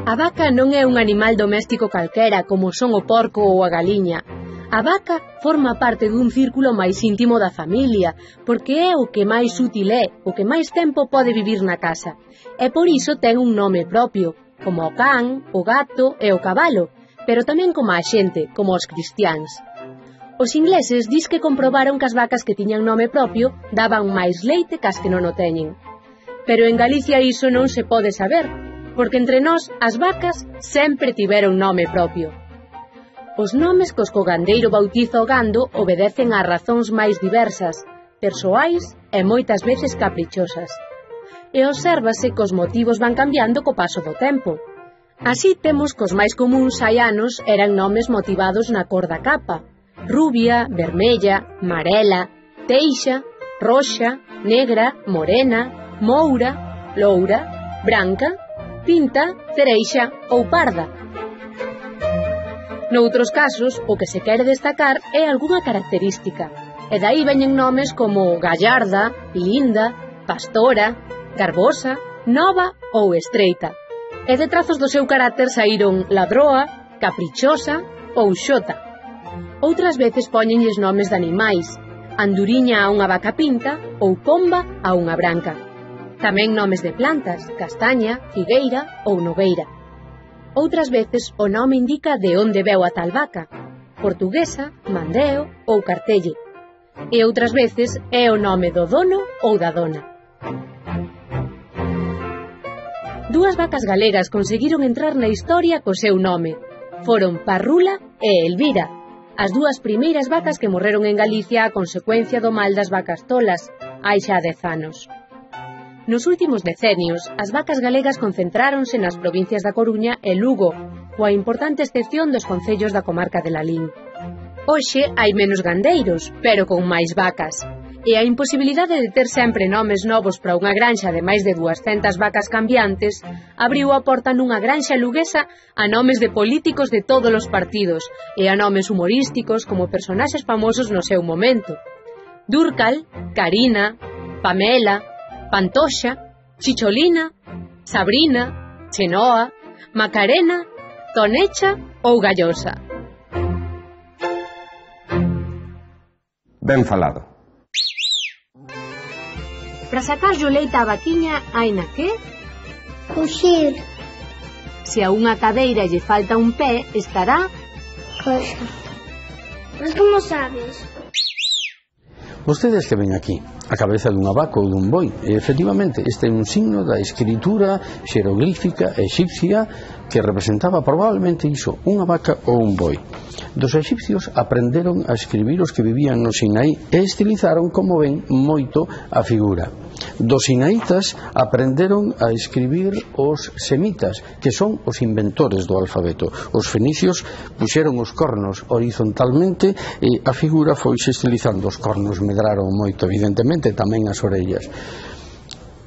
A vaca non é un animal doméstico calquera como son o porco ou a galiña. A vaca forma parte dun círculo máis íntimo da familia, porque é o que máis útil é, o que máis tempo pode vivir na casa. E por iso ten un nome propio, como o can, o gato e o cabalo, pero tamén como a xente, como os cristiáns. Os ingleses dis que comprobaron que as vacas que tiñan nome propio daban máis leite que as que non o teñen. Pero en Galicia iso non se pode saber, porque entre nós as vacas sempre tiveron nome propio. Os nomes que os cogandeiro bautiza o gando obedecen a razóns máis diversas, persoais e moitas veces caprichosas. E obsérvase que os motivos van cambiando co paso do tempo. Así temos que os máis comuns hai anos eran nomes motivados na cor da capa: rubia, vermella, marela, teixa, roxa, negra, morena, moura, loura, branca, pinta, cereixa ou parda. Noutros casos, o que se quere destacar é algunha característica, e dai veñen nomes como gallarda, linda, pastora, garbosa, nova ou estreita. E de trazos do seu carácter saíron ladroa, caprichosa ou xota. Outras veces póñenlles nomes de animais, anduriña a unha vaca pinta ou pomba a unha branca. Tamén nomes de plantas, castaña, figueira ou nogueira. Outras veces o nome indica de onde veu a tal vaca: portuguesa, mandeo ou cartelle. E outras veces é o nome do dono ou da dona. Dúas vacas galegas conseguiron entrar na historia co seu nome. Foron Parrula e Elvira, as dúas primeiras vacas que morreron en Galicia a consecuencia do mal das vacas tolas, hai xa 10 anos. Nos últimos decenios, as vacas galegas concentráronse nas provincias da Coruña e Lugo, coa importante excepción dos concellos da comarca de Lalín. Hoxe hai menos gandeiros, pero con máis vacas, e a imposibilidade de ter sempre nomes novos para unha granxa de máis de 200 vacas cambiantes abriu a porta nunha granxa luguesa a nomes de políticos de todos os partidos e a nomes humorísticos como personaxes famosos no seu momento: Dúrcal, Carina, Pamela, Pantoxa, Chicholina, Sabrina, Chenoa, Macarena, Tonecha ou Gallosa. Ben falado. Para sacarlle o leite á vaquiña hai na que? Cuxir. Se a unha cadeira lle falta un pé, estará Coxa. Mas como sabes? Vostedes que ven aquí a cabeza dunha vaca ou dun boi, e efectivamente este é un signo da escritura xeroglífica egipcia que representaba probablemente iso, unha vaca ou un boi. Dos egipcios aprenderon a escribir os que vivían no Sinaí e estilizaron, como ven, moito a figura. Dos sinaítas aprenderon a escribir os semitas, que son os inventores do alfabeto. Os fenicios puxeron os cornos horizontalmente e a figura foise estilizando. Os cornos medraron moito, evidentemente, tamén as orellas.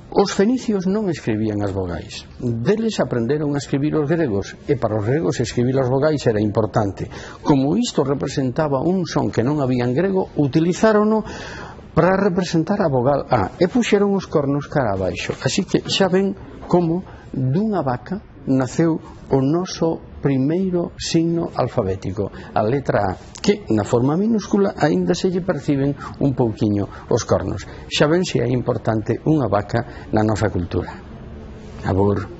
Os fenicios non escribían as vogais. Deles aprenderon a escribir os gregos, e para os gregos escribir as vogais era importante. Como isto representaba un son que non había en grego, utilizárono para representar a vogal A e puxeron os cornos cara abaixo. Así que xa ven como dunha vaca naceu o noso primeiro signo alfabético, a letra A, que na forma minúscula aínda se lle perciben un pouquiño os cornos. Xa ven se é importante unha vaca na nosa cultura. Abur.